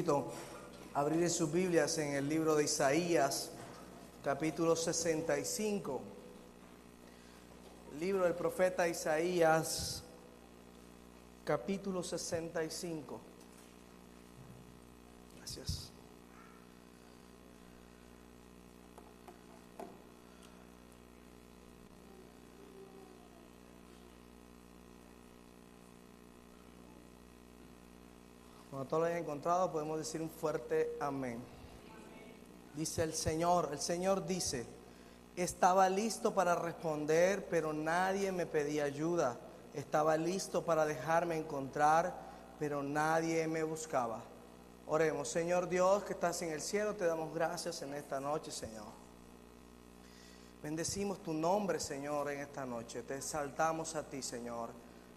invito a abrir sus Biblias en el libro de Isaías, capítulo 65. Libro del profeta Isaías, capítulo 65. Gracias. Cuando todos lo hayan encontrado, podemos decir un fuerte amén. Dice el Señor dice: estaba listo para responder, pero nadie me pedía ayuda. Estaba listo para dejarme encontrar, pero nadie me buscaba. Oremos. Señor Dios que estás en el cielo, te damos gracias en esta noche, Señor. Bendecimos tu nombre, Señor, en esta noche. Te exaltamos a ti, Señor.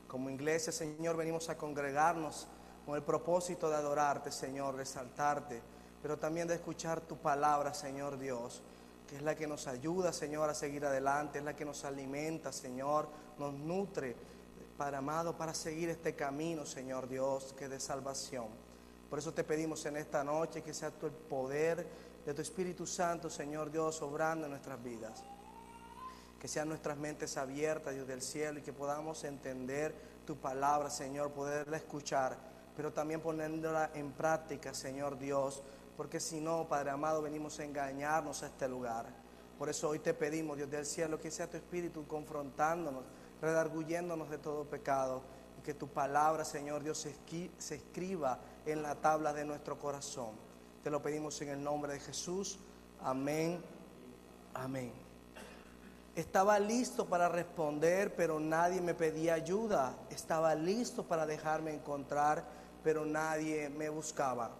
Como iglesia, Señor, venimos a congregarnos con el propósito de adorarte, Señor, de exaltarte, pero también de escuchar tu palabra, Señor Dios, que es la que nos ayuda, Señor, a seguir adelante, es la que nos alimenta, Señor, nos nutre, Padre amado, para seguir este camino, Señor Dios, que es de salvación. Por eso te pedimos en esta noche que sea tu el poder de tu Espíritu Santo, Señor Dios, obrando en nuestras vidas. Que sean nuestras mentes abiertas, Dios del cielo, y que podamos entender tu palabra, Señor, poderla escuchar, pero también poniéndola en práctica, Señor Dios, porque si no, Padre amado, venimos a engañarnos a este lugar. Por eso hoy te pedimos, Dios del cielo, que sea tu Espíritu confrontándonos, redarguyéndonos de todo pecado, y que tu palabra, Señor Dios, se escriba en la tabla de nuestro corazón. Te lo pedimos en el nombre de Jesús. Amén. Amén. Estaba listo para responder, pero nadie me pedía ayuda. Estaba listo para dejarme encontrar, pero nadie me buscaba.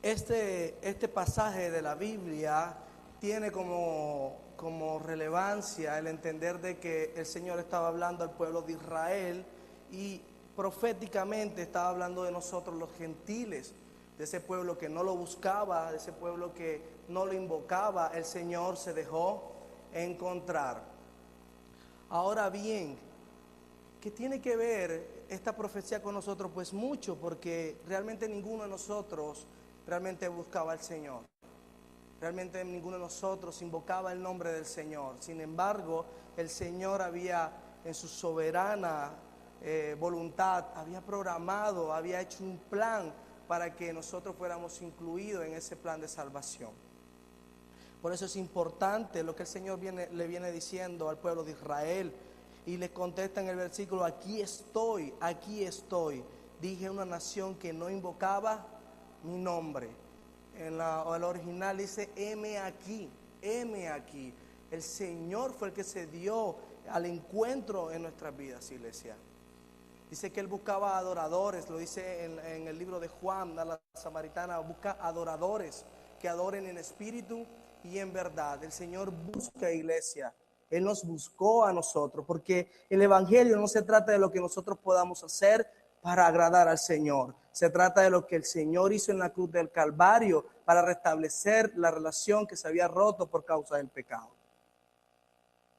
Este pasaje de la Biblia tiene como relevancia el entender de que el Señor estaba hablando al pueblo de Israel y proféticamente estaba hablando de nosotros los gentiles, de ese pueblo que no lo buscaba, de ese pueblo que no lo invocaba. El Señor se dejó encontrar. Ahora bien, ¿qué tiene que ver esta profecía con nosotros? Pues mucho, porque realmente ninguno de nosotros realmente buscaba al Señor. Realmente ninguno de nosotros invocaba el nombre del Señor. Sin embargo, el Señor había en su soberana voluntad, había programado, había hecho un plan para que nosotros fuéramos incluidos en ese plan de salvación. Por eso es importante lo que el Señor le viene diciendo al pueblo de Israel. Y le contesta en el versículo: aquí estoy, dije una nación que no invocaba mi nombre. En el original dice: heme aquí. El Señor fue el que se dio al encuentro en nuestras vidas, iglesia. Dice que Él buscaba adoradores, lo dice en el libro de Juan, la samaritana busca adoradores que adoren en espíritu y en verdad. El Señor busca, iglesia. Él nos buscó a nosotros, porque el Evangelio no se trata de lo que nosotros podamos hacer para agradar al Señor. Se trata de lo que el Señor hizo en la cruz del Calvario para restablecer la relación que se había roto por causa del pecado.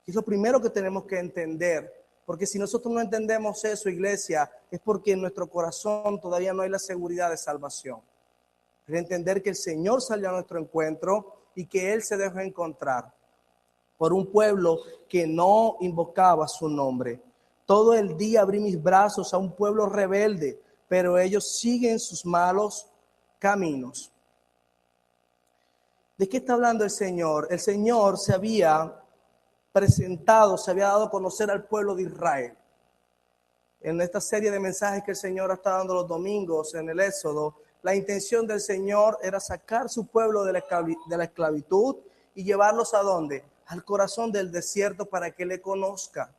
Y es lo primero que tenemos que entender, porque si nosotros no entendemos eso, iglesia, es porque en nuestro corazón todavía no hay la seguridad de salvación. Es entender que el Señor salió a nuestro encuentro y que Él se dejó encontrar por un pueblo que no invocaba su nombre. Todo el día abrí mis brazos a un pueblo rebelde, pero ellos siguen sus malos caminos. ¿De qué está hablando el Señor? El Señor se había presentado, se había dado a conocer al pueblo de Israel. En esta serie de mensajes que el Señor está dando los domingos en el Éxodo, la intención del Señor era sacar su pueblo de la esclavitud y llevarlos ¿a dónde? Al corazón del desierto para que le conozca.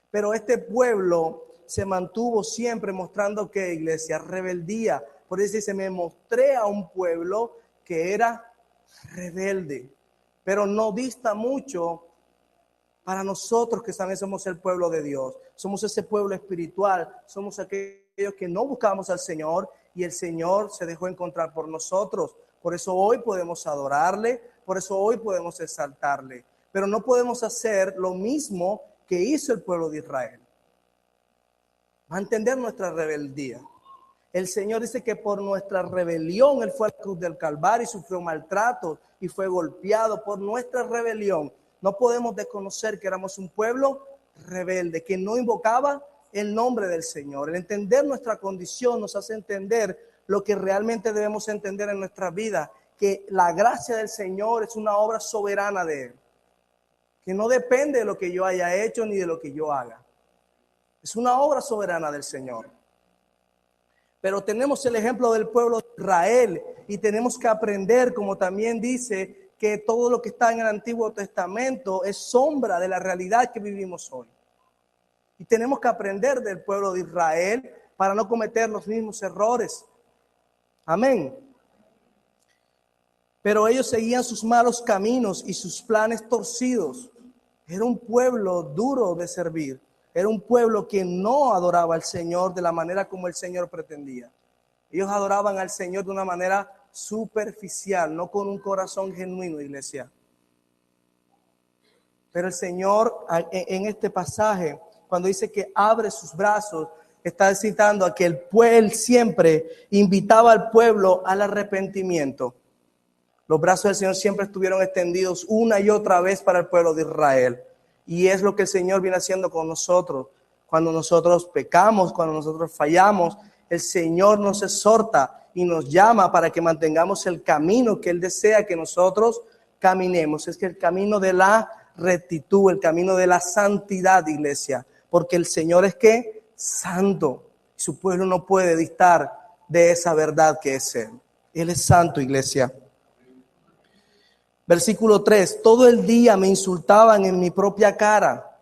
Pero este pueblo se mantuvo siempre mostrando que, iglesia, rebeldía. Por eso dice: me mostré a un pueblo que era rebelde. Pero no dista mucho para nosotros que también somos el pueblo de Dios. Somos ese pueblo espiritual. Somos aquellos que no buscamos al Señor y el Señor se dejó encontrar por nosotros. Por eso hoy podemos adorarle, por eso hoy podemos exaltarle. Pero no podemos hacer lo mismo que hizo el pueblo de Israel. Mantener nuestra rebeldía. El Señor dice que por nuestra rebelión Él fue a la cruz del Calvario y sufrió maltrato y fue golpeado por nuestra rebelión. No podemos desconocer que éramos un pueblo rebelde, que no invocaba el nombre del Señor. El entender nuestra condición nos hace entender lo que realmente debemos entender en nuestra vida, que la gracia del Señor es una obra soberana de Él, que no depende de lo que yo haya hecho ni de lo que yo haga. Es una obra soberana del Señor. Pero tenemos el ejemplo del pueblo de Israel y tenemos que aprender, como también dice, que todo lo que está en el Antiguo Testamento es sombra de la realidad que vivimos hoy. Y tenemos que aprender del pueblo de Israel para no cometer los mismos errores. Amén. Pero ellos seguían sus malos caminos y sus planes torcidos. Era un pueblo duro de servir. Era un pueblo que no adoraba al Señor de la manera como el Señor pretendía. Ellos adoraban al Señor de una manera superficial, no con un corazón genuino, iglesia. Pero el Señor en este pasaje, cuando dice que abre sus brazos, está citando a que Él siempre invitaba al pueblo al arrepentimiento. Los brazos del Señor siempre estuvieron extendidos una y otra vez para el pueblo de Israel. Y es lo que el Señor viene haciendo con nosotros. Cuando nosotros pecamos, cuando nosotros fallamos, el Señor nos exhorta y nos llama para que mantengamos el camino que Él desea que nosotros caminemos. Es que el camino de la rectitud, el camino de la santidad, iglesia. Porque el Señor es ¿qué? Santo. Su pueblo no puede distar de esa verdad que es Él. Él es santo, iglesia. Versículo 3, todo el día me insultaban en mi propia cara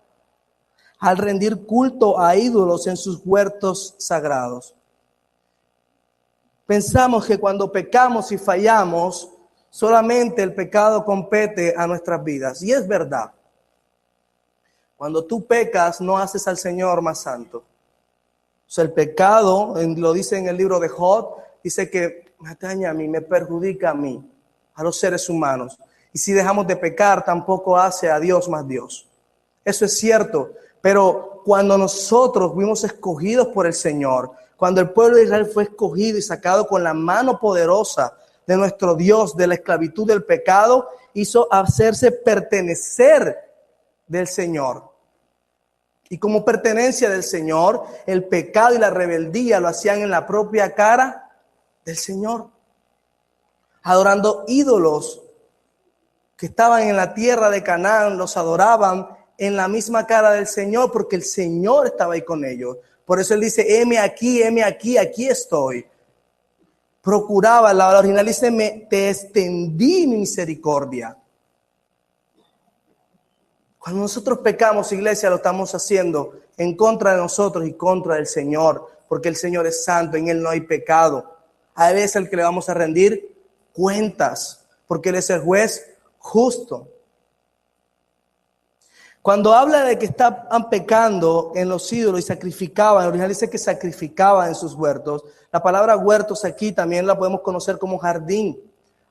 al rendir culto a ídolos en sus huertos sagrados. Pensamos que cuando pecamos y fallamos, solamente el pecado compete a nuestras vidas. Y es verdad. Cuando tú pecas, no haces al Señor más santo. O sea, el pecado, lo dice en el libro de Job, dice que me atañe a mí, me perjudica a mí, a los seres humanos. Y si dejamos de pecar, tampoco hace a Dios más Dios. Eso es cierto. Pero cuando nosotros fuimos escogidos por el Señor, cuando el pueblo de Israel fue escogido y sacado con la mano poderosa de nuestro Dios de la esclavitud del pecado, hizo hacerse pertenecer del Señor. Y como pertenencia del Señor, el pecado y la rebeldía lo hacían en la propia cara del Señor. Adorando ídolos que estaban en la tierra de Canaán, los adoraban en la misma cara del Señor, porque el Señor estaba ahí con ellos. Por eso Él dice, heme aquí, aquí estoy. Procuraba, la original dice, te extendí mi misericordia. Cuando nosotros pecamos, iglesia, lo estamos haciendo en contra de nosotros y contra del Señor, porque el Señor es santo, en Él no hay pecado. A Él es el que le vamos a rendir cuentas, porque Él es el juez justo. Cuando habla de que estaban pecando en los ídolos y sacrificaban, el original dice que sacrificaban en sus huertos. La palabra huertos aquí también la podemos conocer como jardín.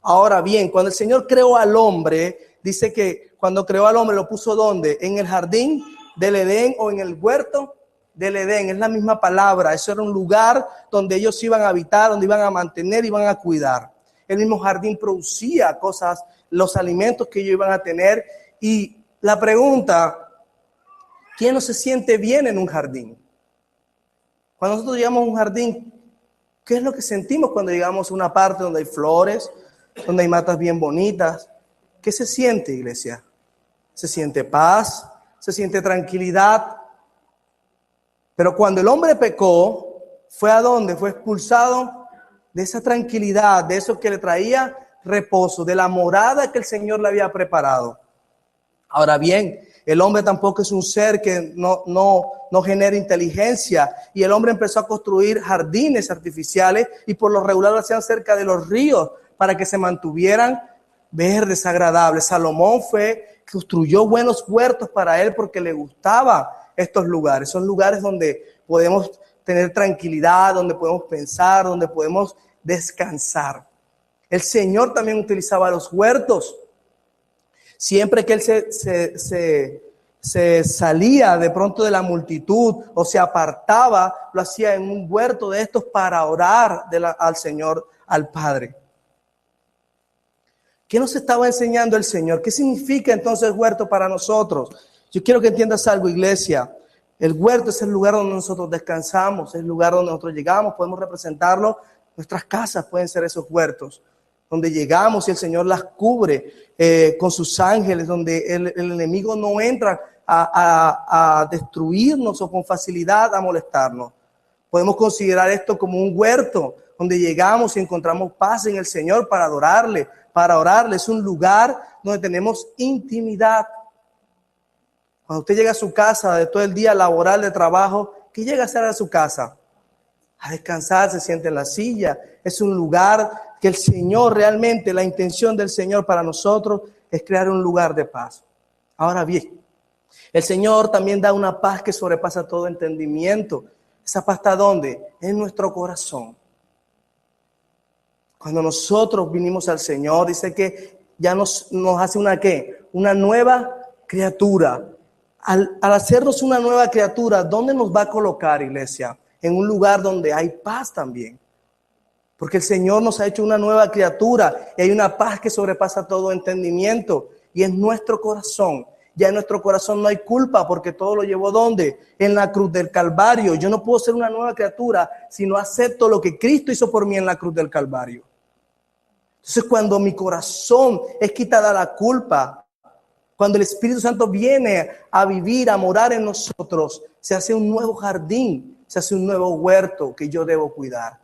Ahora bien, cuando el Señor creó al hombre, dice que cuando creó al hombre lo puso ¿dónde? En el jardín del Edén o en el huerto del Edén. Es la misma palabra. Eso era un lugar donde ellos iban a habitar, donde iban a mantener, iban a cuidar. El mismo jardín producía cosas, los alimentos que ellos iban a tener. Y la pregunta, ¿quién no se siente bien en un jardín? Cuando nosotros llegamos a un jardín, ¿qué es lo que sentimos cuando llegamos a una parte donde hay flores, donde hay matas bien bonitas? ¿Qué se siente, iglesia? Se siente paz, se siente tranquilidad. Pero cuando el hombre pecó, ¿fue a dónde? Fue expulsado de esa tranquilidad, de eso que le traía reposo, de la morada que el Señor le había preparado. Ahora bien, el hombre tampoco es un ser que no genera inteligencia, y el hombre empezó a construir jardines artificiales y por lo regular lo hacían cerca de los ríos para que se mantuvieran verdes, agradables. Salomón construyó buenos huertos para él porque le gustaban estos lugares. Son lugares donde podemos tener tranquilidad, donde podemos pensar, donde podemos descansar. El Señor también utilizaba los huertos. Siempre que Él se se salía de pronto de la multitud o se apartaba, lo hacía en un huerto de estos para orar al Señor, al Padre. ¿Qué nos estaba enseñando el Señor? ¿Qué significa entonces huerto para nosotros? Yo quiero que entiendas algo, iglesia. El huerto es el lugar donde nosotros descansamos, es el lugar donde nosotros llegamos, podemos representarlo. Nuestras casas pueden ser esos huertos, donde llegamos y el Señor las cubre con sus ángeles, donde el enemigo no entra a destruirnos o con facilidad a molestarnos. Podemos considerar esto como un huerto, donde llegamos y encontramos paz en el Señor para adorarle, para orarle. Es un lugar donde tenemos intimidad. Cuando usted llega a su casa de todo el día laboral de trabajo, ¿qué llega a hacer a su casa? A descansar, se siente en la silla. Es un lugar que el Señor realmente, la intención del Señor para nosotros es crear un lugar de paz. Ahora bien, el Señor también da una paz que sobrepasa todo entendimiento. ¿Esa paz está dónde? En nuestro corazón. Cuando nosotros vinimos al Señor, dice que ya nos hace una ¿qué? Una nueva criatura. Al hacernos una nueva criatura, ¿dónde nos va a colocar, iglesia? En un lugar donde hay paz también. Porque el Señor nos ha hecho una nueva criatura y hay una paz que sobrepasa todo entendimiento y es nuestro corazón. Ya en nuestro corazón no hay culpa porque todo lo llevó ¿dónde? En la cruz del Calvario. Yo no puedo ser una nueva criatura si no acepto lo que Cristo hizo por mí en la cruz del Calvario. Entonces cuando mi corazón es quitada la culpa, cuando el Espíritu Santo viene a vivir, a morar en nosotros, se hace un nuevo jardín, se hace un nuevo huerto que yo debo cuidar.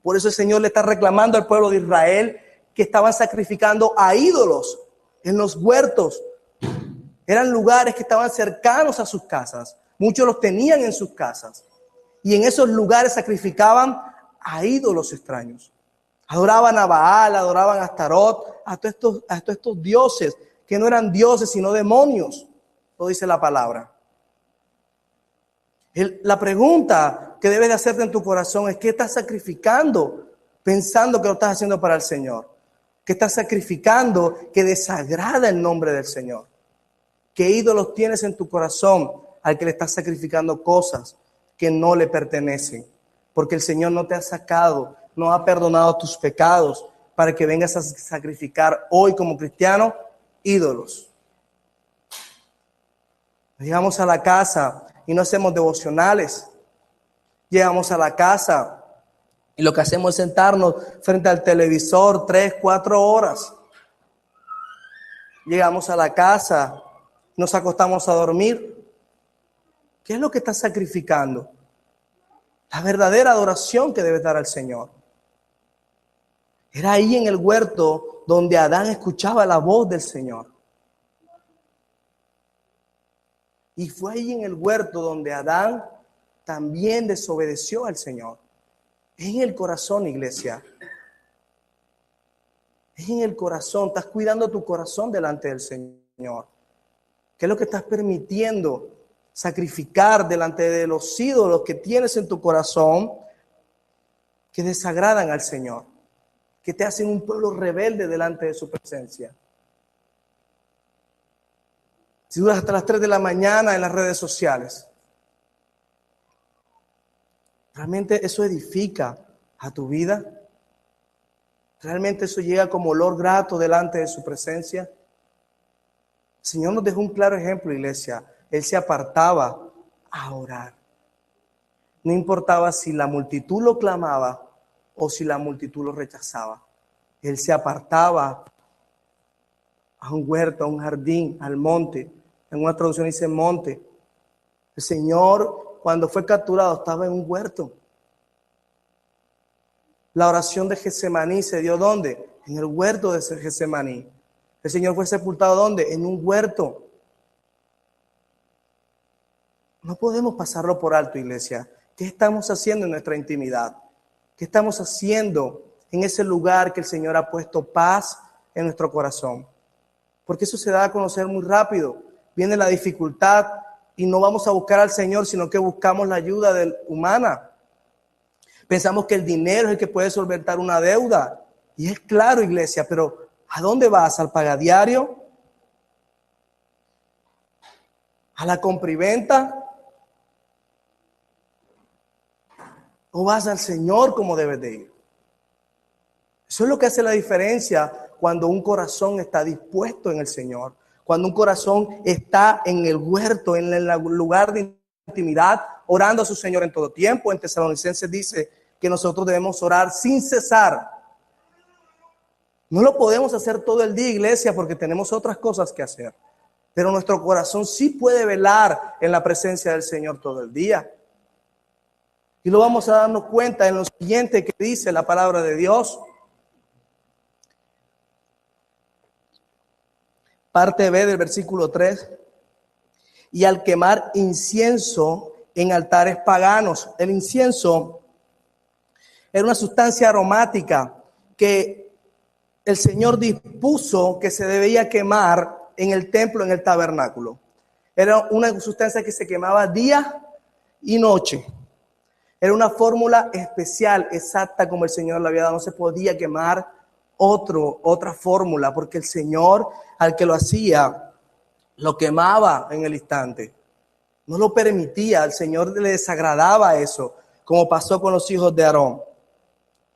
Por eso el Señor le está reclamando al pueblo de Israel que estaban sacrificando a ídolos en los huertos. Eran lugares que estaban cercanos a sus casas. Muchos los tenían en sus casas. Y en esos lugares sacrificaban a ídolos extraños. Adoraban a Baal, adoraban a Astarot, a todos estos dioses que no eran dioses sino demonios. Lo dice la palabra. La pregunta que debes de hacerte en tu corazón es: ¿qué estás sacrificando pensando que lo estás haciendo para el Señor? ¿Qué estás sacrificando que desagrada el nombre del Señor? ¿Qué ídolos tienes en tu corazón al que le estás sacrificando cosas que no le pertenecen? Porque el Señor no te ha sacado, no ha perdonado tus pecados para que vengas a sacrificar hoy como cristiano ídolos. Llegamos a la casa y no hacemos devocionales. Llegamos a la casa y lo que hacemos es sentarnos frente al televisor 3, 4 horas. Llegamos a la casa, nos acostamos a dormir. ¿Qué es lo que estás sacrificando? La verdadera adoración que debes dar al Señor. Era ahí en el huerto donde Adán escuchaba la voz del Señor. Y fue ahí en el huerto donde Adán también desobedeció al Señor. Es en el corazón, iglesia. Es en el corazón. Estás cuidando tu corazón delante del Señor. ¿Qué es lo que estás permitiendo sacrificar delante de los ídolos que tienes en tu corazón que desagradan al Señor? Que te hacen un pueblo rebelde delante de su presencia. Si duras hasta las 3 de la mañana en las redes sociales, ¿realmente eso edifica a tu vida? ¿Realmente eso llega como olor grato delante de su presencia? El Señor nos dejó un claro ejemplo, iglesia. Él se apartaba a orar. No importaba si la multitud lo clamaba o si la multitud lo rechazaba. Él se apartaba a un huerto, a un jardín, al monte. En una traducción dice monte. El Señor, cuando fue capturado, estaba en un huerto. La oración de Getsemaní se dio ¿dónde? En el huerto de Getsemaní. El Señor fue sepultado ¿dónde? En un huerto. No podemos pasarlo por alto, iglesia. ¿Qué estamos haciendo en nuestra intimidad? ¿Qué estamos haciendo en ese lugar que el Señor ha puesto paz en nuestro corazón? Porque eso se da a conocer muy rápido. Viene la dificultad y no vamos a buscar al Señor, sino que buscamos la ayuda humana. Pensamos que el dinero es el que puede solventar una deuda. Y es claro, iglesia, pero ¿a dónde vas? ¿Al pagadiario? a la compriventa? ¿O vas al Señor como debes de ir? Eso es lo que hace la diferencia cuando un corazón está dispuesto en el Señor. Cuando un corazón está en el huerto, en el lugar de intimidad, orando a su Señor en todo tiempo. En Tesalonicenses dice que nosotros debemos orar sin cesar. No lo podemos hacer todo el día, iglesia, porque tenemos otras cosas que hacer. Pero nuestro corazón sí puede velar en la presencia del Señor todo el día. Y lo vamos a darnos cuenta en lo siguiente que dice la palabra de Dios. Parte B del versículo 3. Y al quemar incienso en altares paganos. El incienso era una sustancia aromática que el Señor dispuso que se debía quemar en el templo, en el tabernáculo. Era una sustancia que se quemaba día y noche. Era una fórmula especial, exacta como el Señor le había dado. No se podía quemar otra fórmula, porque el Señor, al que lo hacía, lo quemaba en el instante. No lo permitía, al Señor le desagradaba eso, como pasó con los hijos de Aarón.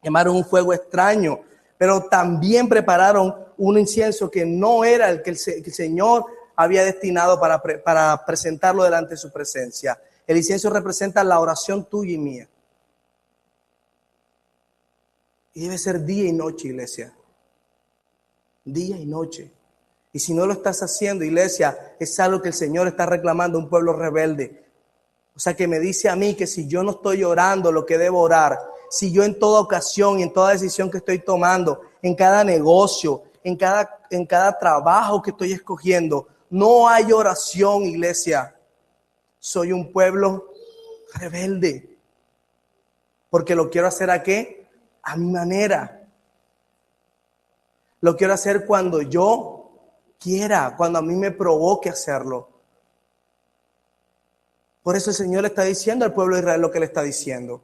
Quemaron un fuego extraño, pero también prepararon un incienso que no era el que el Señor había destinado para presentarlo delante de su presencia. El incienso representa la oración tuya y mía. Y debe ser día y noche, iglesia. Día y noche. Y si no lo estás haciendo, iglesia, es algo que el Señor está reclamando a un pueblo rebelde. O sea, que me dice a mí que si yo no estoy orando lo que debo orar, si yo en toda ocasión y en toda decisión que estoy tomando, en cada negocio, en cada trabajo que estoy escogiendo, no hay oración, iglesia, soy un pueblo rebelde. Porque lo quiero hacer ¿a qué? A mi manera. Lo quiero hacer cuando yo quiera, cuando a mí me provoque hacerlo. Por eso el Señor le está diciendo al pueblo de Israel lo que le está diciendo.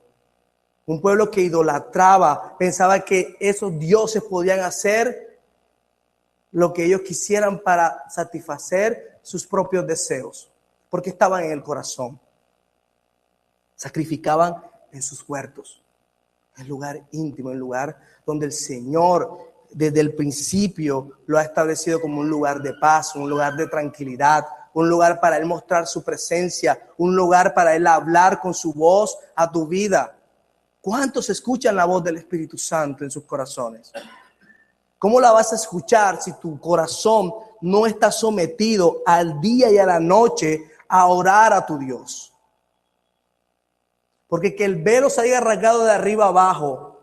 Un pueblo que idolatraba, pensaba que esos dioses podían hacer lo que ellos quisieran para satisfacer sus propios deseos, porque estaban en el corazón. Sacrificaban en sus huertos, en el lugar íntimo, en el lugar donde el Señor desde el principio lo ha establecido como un lugar de paz, un lugar de tranquilidad, un lugar para Él mostrar su presencia, un lugar para Él hablar con su voz a tu vida. ¿Cuántos escuchan la voz del Espíritu Santo en sus corazones? ¿Cómo la vas a escuchar si tu corazón no está sometido al día y a la noche a orar a tu Dios? Porque que el velo se haya rasgado de arriba abajo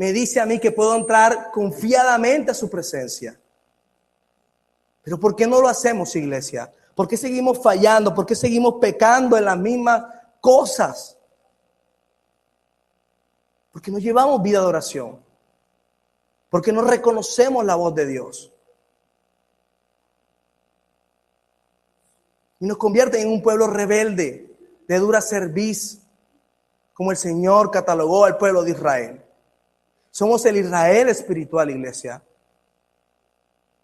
me dice a mí que puedo entrar confiadamente a su presencia. Pero ¿por qué no lo hacemos, iglesia? ¿Por qué seguimos fallando? ¿Por qué seguimos pecando en las mismas cosas? Porque no llevamos vida de oración. Porque no reconocemos la voz de Dios. Y nos convierten en un pueblo rebelde, de dura cerviz, como el Señor catalogó al pueblo de Israel. Somos el Israel espiritual, iglesia.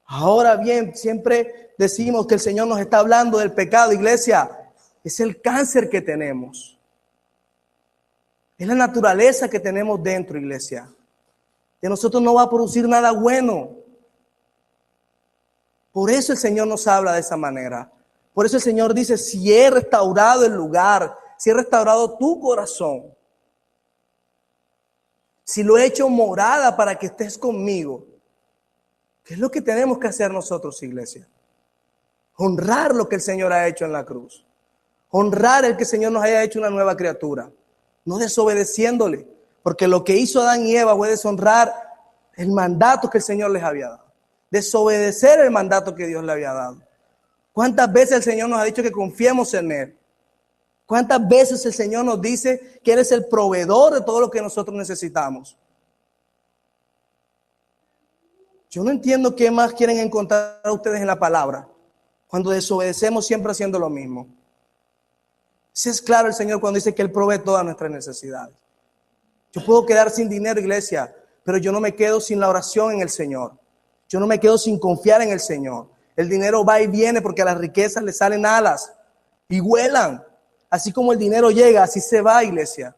Ahora bien, siempre decimos que el Señor nos está hablando del pecado, iglesia. Es el cáncer que tenemos. Es la naturaleza que tenemos dentro, iglesia. De nosotros no va a producir nada bueno. Por eso el Señor nos habla de esa manera. Por eso el Señor dice, si he restaurado el lugar, si he restaurado tu corazón, si lo he hecho morada para que estés conmigo, ¿qué es lo que tenemos que hacer nosotros, iglesia? Honrar lo que el Señor ha hecho en la cruz. Honrar el que el Señor nos haya hecho una nueva criatura. No desobedeciéndole. Porque lo que hizo Adán y Eva fue deshonrar el mandato que el Señor les había dado. Desobedecer el mandato que Dios le había dado. ¿Cuántas veces el Señor nos ha dicho que confiemos en Él? ¿Cuántas veces el Señor nos dice que Él es el proveedor de todo lo que nosotros necesitamos? Yo no entiendo qué más quieren encontrar ustedes en la palabra cuando desobedecemos siempre haciendo lo mismo. Sí es claro el Señor cuando dice que Él provee todas nuestras necesidades. Yo puedo quedar sin dinero, iglesia, pero yo no me quedo sin la oración en el Señor. Yo no me quedo sin confiar en el Señor. El dinero va y viene porque a las riquezas le salen alas y vuelan. Así como el dinero llega, así se va, iglesia.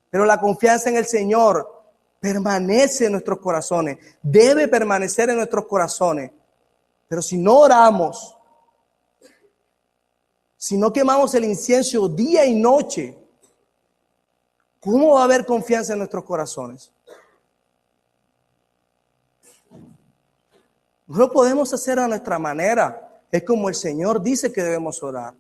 Pero la confianza en el Señor permanece en nuestros corazones. Debe permanecer en nuestros corazones. Pero si no oramos, si no quemamos el incienso día y noche, ¿cómo va a haber confianza en nuestros corazones? No lo podemos hacer a nuestra manera. Es como el Señor dice que debemos orar.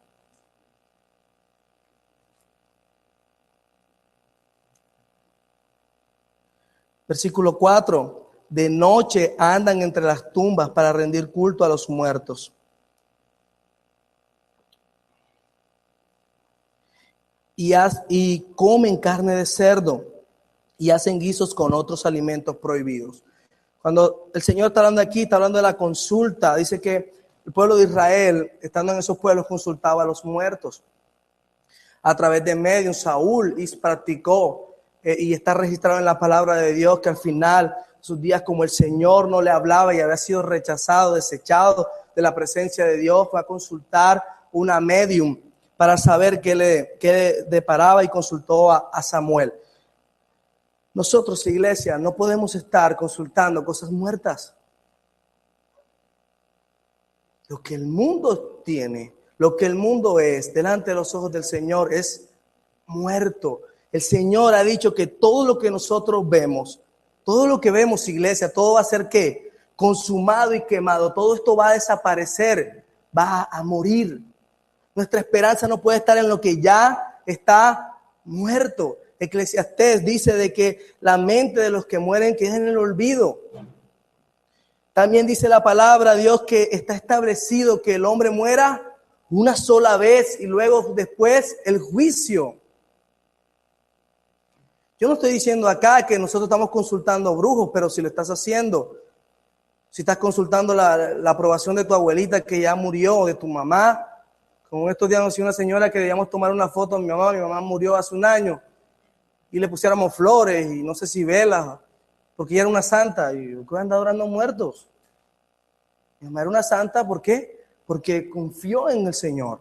Versículo 4. De noche andan entre las tumbas para rendir culto a los muertos. Y comen carne de cerdo y hacen guisos con otros alimentos prohibidos. Cuando el Señor está hablando aquí, está hablando de la consulta. Dice que el pueblo de Israel, estando en esos pueblos, consultaba a los muertos. A través de medios, Saúl practicó y está registrado en la palabra de Dios que al final, sus días, como el Señor no le hablaba y había sido rechazado, desechado de la presencia de Dios, fue a consultar una medium para saber qué le deparaba y consultó a Samuel. Nosotros, iglesia, no podemos estar consultando cosas muertas. Lo que el mundo tiene, lo que el mundo es delante de los ojos del Señor es muerto. El Señor ha dicho que todo lo que nosotros vemos, todo lo que vemos, iglesia, todo va a ser ¿qué? Consumado y quemado. Todo esto va a desaparecer, va a morir. Nuestra esperanza no puede estar en lo que ya está muerto. Eclesiastés dice de que la mente de los que mueren queda en el olvido. También dice la palabra de Dios que está establecido que el hombre muera una sola vez y luego después el juicio. Yo no estoy diciendo acá que nosotros estamos consultando brujos, pero si lo estás haciendo, si estás consultando la aprobación de tu abuelita que ya murió o de tu mamá, como estos días nos decía una señora que debíamos tomar una foto a mi mamá murió hace un año y le pusiéramos flores y no sé si velas, porque ella era una santa y anda adorando muertos. Mi mamá era una santa, ¿por qué? Porque confió en el Señor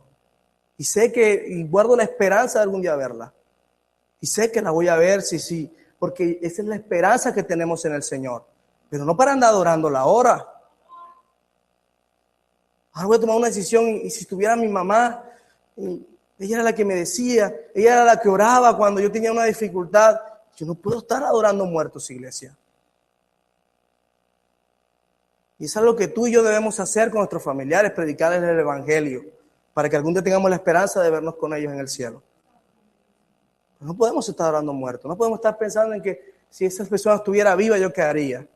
y sé y guardo la esperanza de algún día verla. Y sé que la voy a ver, sí, porque esa es la esperanza que tenemos en el Señor. Pero no para andar adorándola ahora. Ahora voy a tomar una decisión y si estuviera mi mamá, ella era la que me decía, ella era la que oraba cuando yo tenía una dificultad. Yo no puedo estar adorando muertos, iglesia. Y eso es lo que tú y yo debemos hacer con nuestros familiares, predicarles el Evangelio, para que algún día tengamos la esperanza de vernos con ellos en el cielo. No podemos estar adorando muertos, no podemos estar pensando en que si esa persona estuviera viva, yo qué haría. Al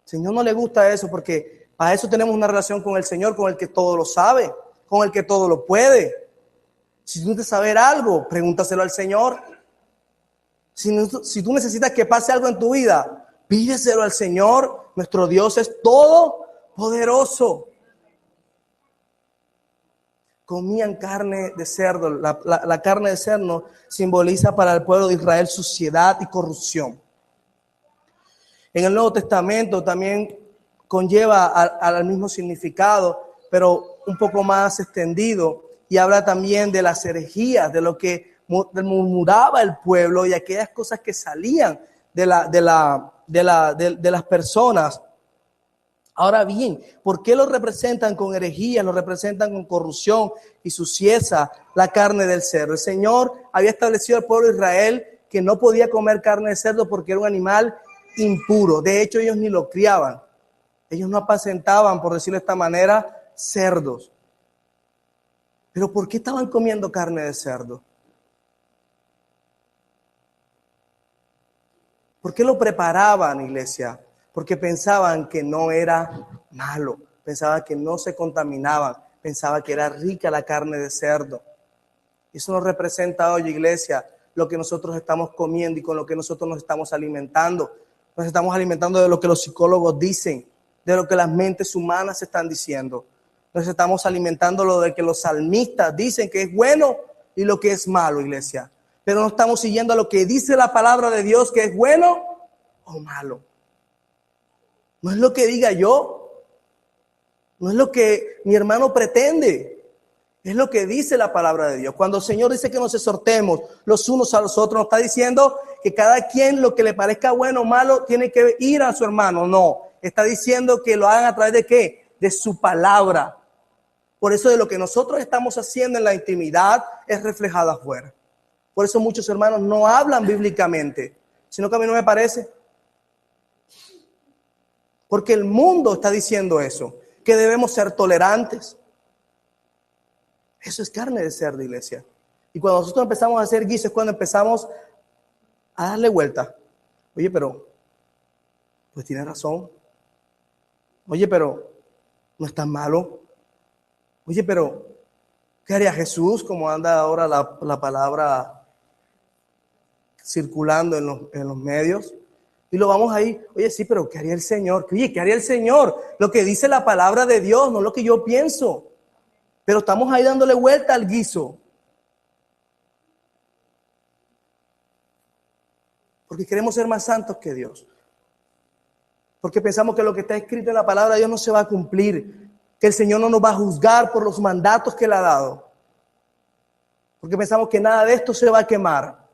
Señor no le gusta eso porque para eso tenemos una relación con el Señor, con el que todo lo sabe, con el que todo lo puede. Si tú necesitas saber algo, pregúntaselo al Señor. Si tú necesitas que pase algo en tu vida, pídeselo al Señor. Nuestro Dios es todopoderoso. Comían carne de cerdo. La carne de cerdo simboliza para el pueblo de Israel suciedad y corrupción. En el Nuevo Testamento también conlleva al mismo significado, pero un poco más extendido, y habla también de las herejías, de lo que murmuraba el pueblo y aquellas cosas que salían de las personas. Ahora bien, ¿por qué lo representan con herejías, lo representan con corrupción y suciedad la carne del cerdo? El Señor había establecido al pueblo de Israel que no podía comer carne de cerdo porque era un animal impuro. De hecho, ellos ni lo criaban. Ellos no apacentaban, por decirlo de esta manera, cerdos. ¿Pero por qué estaban comiendo carne de cerdo? ¿Por qué lo preparaban, iglesia? Porque pensaban que no era malo, pensaban que no se contaminaban, pensaban que era rica la carne de cerdo. Eso nos representa hoy, iglesia, lo que nosotros estamos comiendo y con lo que nosotros nos estamos alimentando. Nos estamos alimentando de lo que los psicólogos dicen, de lo que las mentes humanas están diciendo. Nos estamos alimentando lo de que los salmistas dicen que es bueno y lo que es malo, iglesia. Pero no estamos siguiendo lo que dice la palabra de Dios que es bueno o malo. No es lo que diga yo. No es lo que mi hermano pretende. Es lo que dice la palabra de Dios. Cuando el Señor dice que nos exhortemos los unos a los otros, nos está diciendo que cada quien lo que le parezca bueno o malo tiene que ir a su hermano. No, está diciendo que lo hagan a través de ¿qué? De su palabra. Por eso de lo que nosotros estamos haciendo en la intimidad es reflejado afuera. Por eso muchos hermanos no hablan bíblicamente, sino que a mí no me parece. Porque el mundo está diciendo eso, que debemos ser tolerantes. Eso es carne de cerdo, iglesia. Y cuando nosotros empezamos a hacer guisos, es cuando empezamos a darle vuelta. Oye, pero, pues tiene razón. Oye, pero, no es tan malo. Oye, pero, ¿qué haría Jesús? Como anda ahora la palabra circulando en los medios. Y lo vamos ahí, oye, sí, pero ¿qué haría el Señor? Oye, ¿qué haría el Señor? Lo que dice la palabra de Dios, no lo que yo pienso. Pero estamos ahí dándole vuelta al guiso. Porque queremos ser más santos que Dios. Porque pensamos que lo que está escrito en la palabra de Dios no se va a cumplir. Que el Señor no nos va a juzgar por los mandatos que le ha dado. Porque pensamos que nada de esto se va a quemar.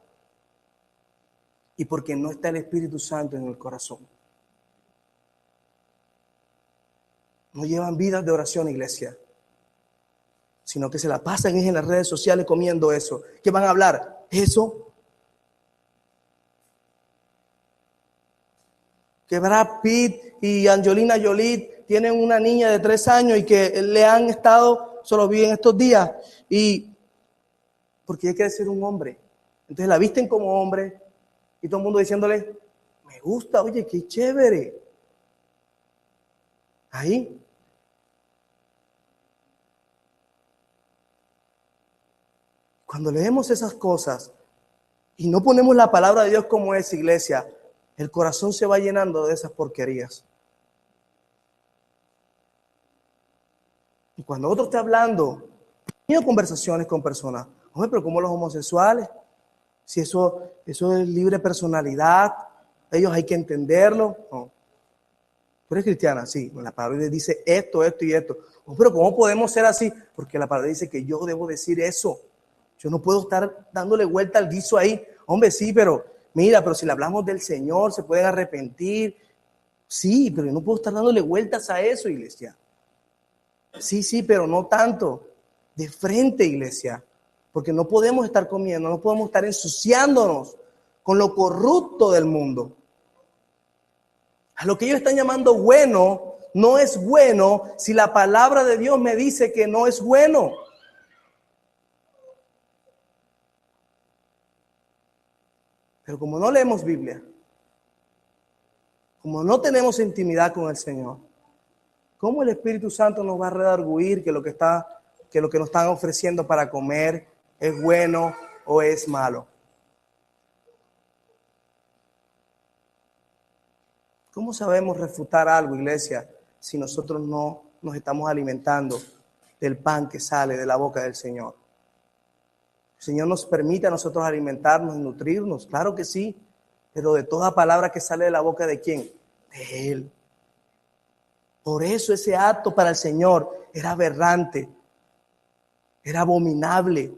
Y porque no está el Espíritu Santo en el corazón. No llevan vidas de oración, iglesia. Sino que se la pasan en las redes sociales comiendo eso. ¿Qué van a hablar? Eso. Que Brad Pitt y Angelina Jolie tienen una niña de 3 años y que le han estado, solo vi en estos días, y porque ella quiere ser un hombre. Entonces la visten como hombre y todo el mundo diciéndole, me gusta, oye, qué chévere. Ahí. Cuando leemos esas cosas y no ponemos la palabra de Dios como es, iglesia, el corazón se va llenando de esas porquerías. Y cuando otro está hablando, he tenido conversaciones con personas, oye, pero ¿cómo los homosexuales? Si eso es libre personalidad, ellos hay que entenderlo. No. ¿Tú eres cristiana? Sí, la palabra dice esto, esto y esto. Oh, pero ¿cómo podemos ser así? Porque la palabra dice que yo debo decir eso. Yo no puedo estar dándole vuelta al guiso ahí. Hombre, sí, pero mira, pero si le hablamos del Señor, se pueden arrepentir. Sí, pero yo no puedo estar dándole vueltas a eso, iglesia. Sí, pero no tanto. De frente, iglesia. Porque no podemos estar comiendo, no podemos estar ensuciándonos con lo corrupto del mundo. A lo que ellos están llamando bueno, no es bueno si la palabra de Dios me dice que no es bueno. Pero como no leemos Biblia, como no tenemos intimidad con el Señor, ¿cómo el Espíritu Santo nos va a redarguir que lo que nos están ofreciendo para comer es bueno o es malo? ¿Cómo sabemos refutar algo, iglesia, si nosotros no nos estamos alimentando del pan que sale de la boca del Señor? El Señor nos permite a nosotros alimentarnos y nutrirnos, claro que sí, pero de toda palabra que sale de la boca ¿de quién? De Él. Por eso ese acto para el Señor era aberrante, era abominable,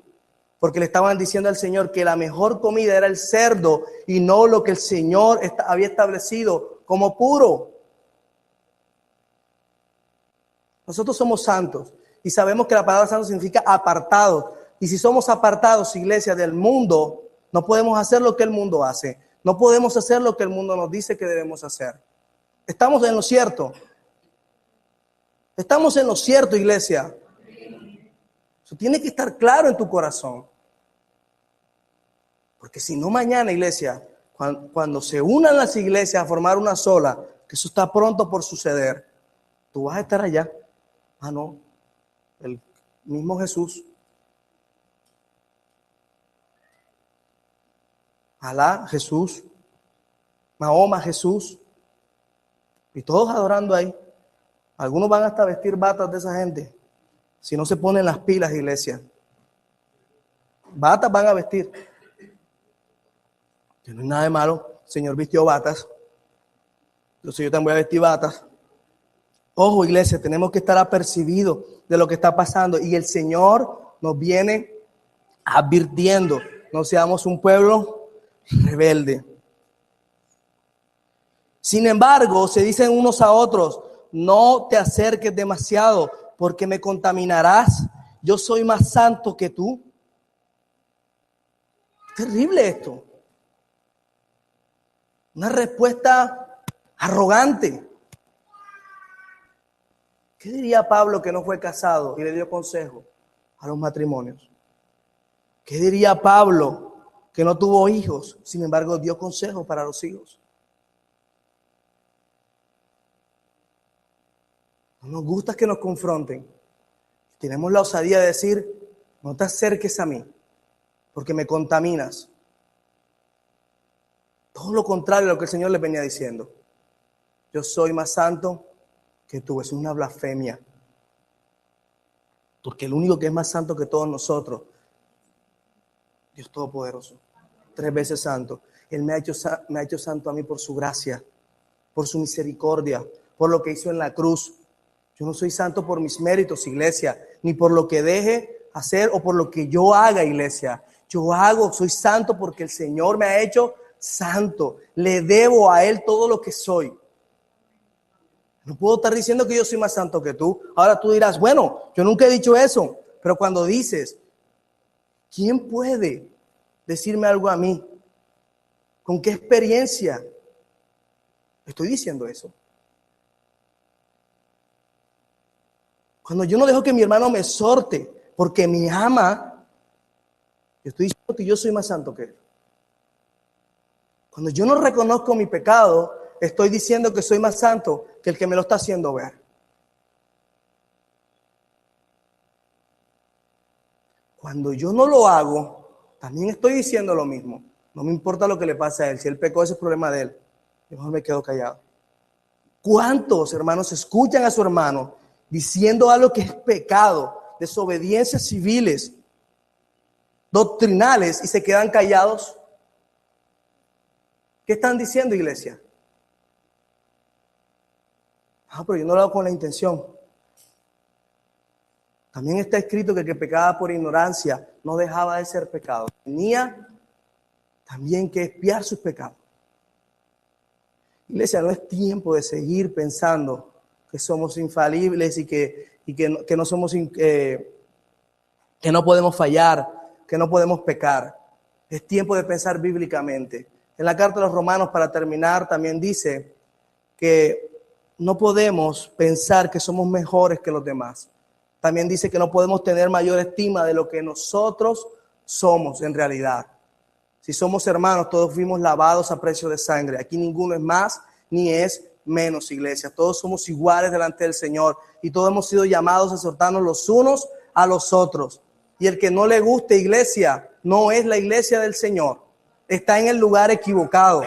porque le estaban diciendo al Señor que la mejor comida era el cerdo y no lo que el Señor había establecido como puro. Nosotros somos santos y sabemos que la palabra santo significa apartados. Y si somos apartados, iglesia, del mundo, no podemos hacer lo que el mundo hace. No podemos hacer lo que el mundo nos dice que debemos hacer. Estamos en lo cierto. Estamos en lo cierto, iglesia. Eso tiene que estar claro en tu corazón. Porque si no mañana, iglesia, cuando se unan las iglesias a formar una sola, que eso está pronto por suceder, tú vas a estar allá. Ah, no, el mismo Jesús. Alá, Jesús. Mahoma, Jesús. Y todos adorando ahí. Algunos van hasta vestir batas de esa gente. Si no se ponen las pilas, iglesia. Batas van a vestir. Que no hay nada de malo. El Señor vistió batas. Entonces yo también voy a vestir batas. Ojo, iglesia, tenemos que estar apercibidos de lo que está pasando. Y el Señor nos viene advirtiendo, no seamos un pueblo rebelde. Sin embargo, se dicen unos a otros, no te acerques demasiado porque me contaminarás. Yo soy más santo que tú. Terrible esto. Una respuesta arrogante. ¿Qué diría Pablo que no fue casado y le dio consejo a los matrimonios? ¿Qué diría Pablo que no tuvo hijos, sin embargo dio consejo para los hijos? No nos gusta que nos confronten. Tenemos la osadía de decir, no te acerques a mí, porque me contaminas. Todo lo contrario a lo que el Señor les venía diciendo. Yo soy más santo que tú. Es una blasfemia. Porque el único que es más santo que todos nosotros, Dios Todopoderoso, 3 veces santo. Él me ha hecho santo a mí por su gracia, por su misericordia, por lo que hizo en la cruz. Yo no soy santo por mis méritos, iglesia, ni por lo que deje hacer o por lo que yo haga, iglesia. Soy santo porque el Señor me ha hecho santo. Le debo a Él todo lo que soy. No puedo estar diciendo que yo soy más santo que tú. Ahora tú dirás, bueno, yo nunca he dicho eso. Pero cuando dices, ¿quién puede decirme algo a mí? ¿Con qué experiencia estoy diciendo eso? Cuando yo no dejo que mi hermano me exhorte porque me ama, yo estoy diciendo que yo soy más santo que él. Cuando yo no reconozco mi pecado, estoy diciendo que soy más santo que el que me lo está haciendo ver. Cuando yo no lo hago, también estoy diciendo lo mismo. No me importa lo que le pase a él. Si él pecó, ese es problema de él. Yo mejor me quedo callado. ¿Cuántos hermanos escuchan a su hermano diciendo algo que es pecado, desobediencias civiles, doctrinales, y se quedan callados? ¿Qué están diciendo, iglesia? Pero yo no lo hago con la intención. También está escrito que el que pecaba por ignorancia no dejaba de ser pecado. Tenía también que expiar sus pecados. Iglesia, no es tiempo de seguir pensando que somos infalibles y que no somos que no podemos fallar, que no podemos pecar. Es tiempo de pensar bíblicamente. En la carta de los Romanos, para terminar, también dice que no podemos pensar que somos mejores que los demás. También dice que no podemos tener mayor estima de lo que nosotros somos en realidad. Si somos hermanos, todos fuimos lavados a precio de sangre. Aquí ninguno es más ni es menos, iglesia. Todos somos iguales delante del Señor y todos hemos sido llamados a exhortarnos los unos a los otros. Y el que no le guste, iglesia, no es la iglesia del Señor. Está en el lugar equivocado.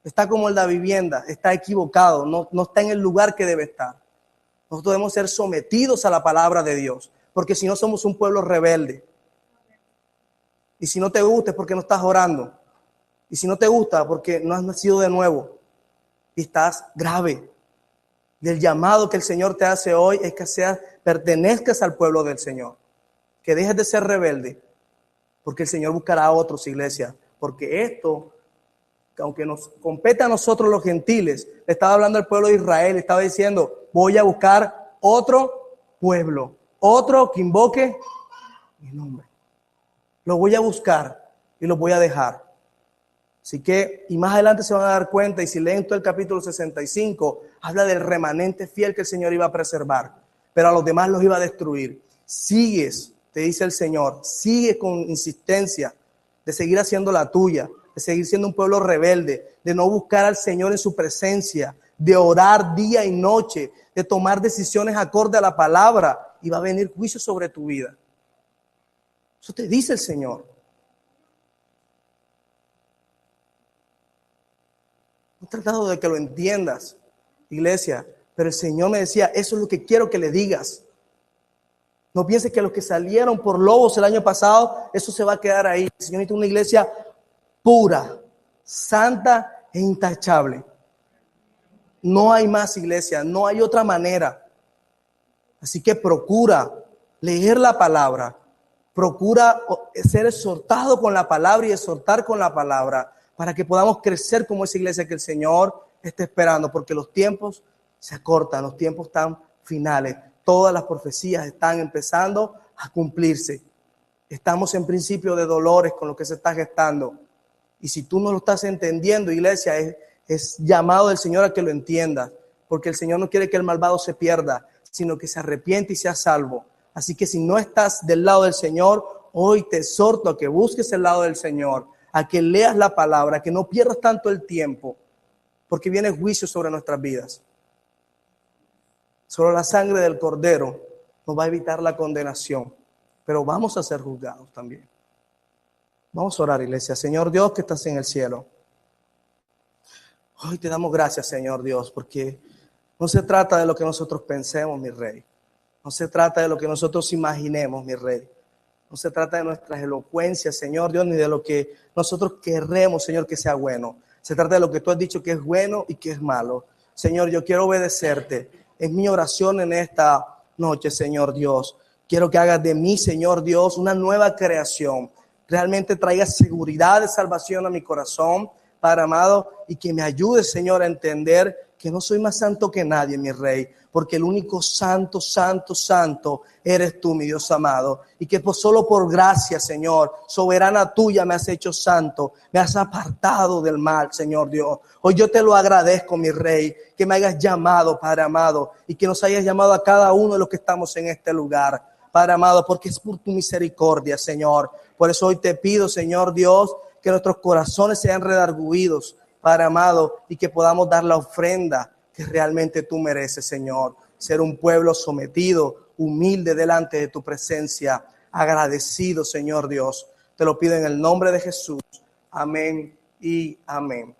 Está como el de la vivienda, está equivocado, no está en el lugar que debe estar. Nosotros debemos ser sometidos a la palabra de Dios, porque si no somos un pueblo rebelde. Y si no te gusta es porque no estás orando. Y si no te gusta porque no has nacido de nuevo y estás grave. Y el llamado que el Señor te hace hoy es que pertenezcas al pueblo del Señor. Que dejes de ser rebelde, porque el Señor buscará a otros, iglesia. Porque esto, aunque nos compete a nosotros los gentiles, le estaba hablando al pueblo de Israel, le estaba diciendo, voy a buscar otro pueblo, otro que invoque mi nombre. Lo voy a buscar y lo voy a dejar. Así que, y más adelante se van a dar cuenta, y si leen todo el capítulo 65, habla del remanente fiel que el Señor iba a preservar, pero a los demás los iba a destruir. Sigues, te dice el Señor, sigue con insistencia de seguir haciendo la tuya, de seguir siendo un pueblo rebelde, de no buscar al Señor en su presencia, de orar día y noche, de tomar decisiones acorde a la palabra, y va a venir juicio sobre tu vida. Eso te dice el Señor. No he tratado de que lo entiendas, iglesia, pero el Señor me decía, eso es lo que quiero que le digas. No pienses que los que salieron por lobos el año pasado, eso se va a quedar ahí. El Señor necesita una iglesia pura, santa e intachable. No hay más, iglesia, no hay otra manera. Así que procura leer la palabra, procura ser exhortado con la palabra y exhortar con la palabra para que podamos crecer como esa iglesia que el Señor está esperando, porque los tiempos se acortan, los tiempos están finales, todas las profecías están empezando a cumplirse. Estamos en principio de dolores con lo que se está gestando. Y si tú no lo estás entendiendo, iglesia, es llamado del Señor a que lo entiendas, porque el Señor no quiere que el malvado se pierda, sino que se arrepiente y sea salvo. Así que si no estás del lado del Señor, hoy te exhorto a que busques el lado del Señor, a que leas la palabra, a que no pierdas tanto el tiempo, porque viene juicio sobre nuestras vidas. Solo la sangre del Cordero nos va a evitar la condenación, pero vamos a ser juzgados también. Vamos a orar, iglesia. Señor Dios que estás en el cielo, hoy te damos gracias, Señor Dios, porque no se trata de lo que nosotros pensemos, mi Rey. No se trata de lo que nosotros imaginemos, mi Rey. No se trata de nuestras elocuencias, Señor Dios, ni de lo que nosotros queremos, Señor, que sea bueno. Se trata de lo que tú has dicho que es bueno y que es malo. Señor, yo quiero obedecerte. Es mi oración en esta noche, Señor Dios. Quiero que hagas de mí, Señor Dios, una nueva creación. Realmente traiga seguridad de salvación a mi corazón, Padre amado, y que me ayude, Señor, a entender que no soy más santo que nadie, mi Rey, porque el único santo, santo, santo eres tú, mi Dios amado, y que solo por gracia, Señor, soberana tuya me has hecho santo, me has apartado del mal, Señor Dios. Hoy yo te lo agradezco, mi Rey, que me hayas llamado, Padre amado, y que nos hayas llamado a cada uno de los que estamos en este lugar, Padre amado, porque es por tu misericordia, Señor. Por eso hoy te pido, Señor Dios, que nuestros corazones sean redarguidos, Padre amado, y que podamos dar la ofrenda que realmente tú mereces, Señor. Ser un pueblo sometido, humilde delante de tu presencia, agradecido, Señor Dios. Te lo pido en el nombre de Jesús. Amén y amén.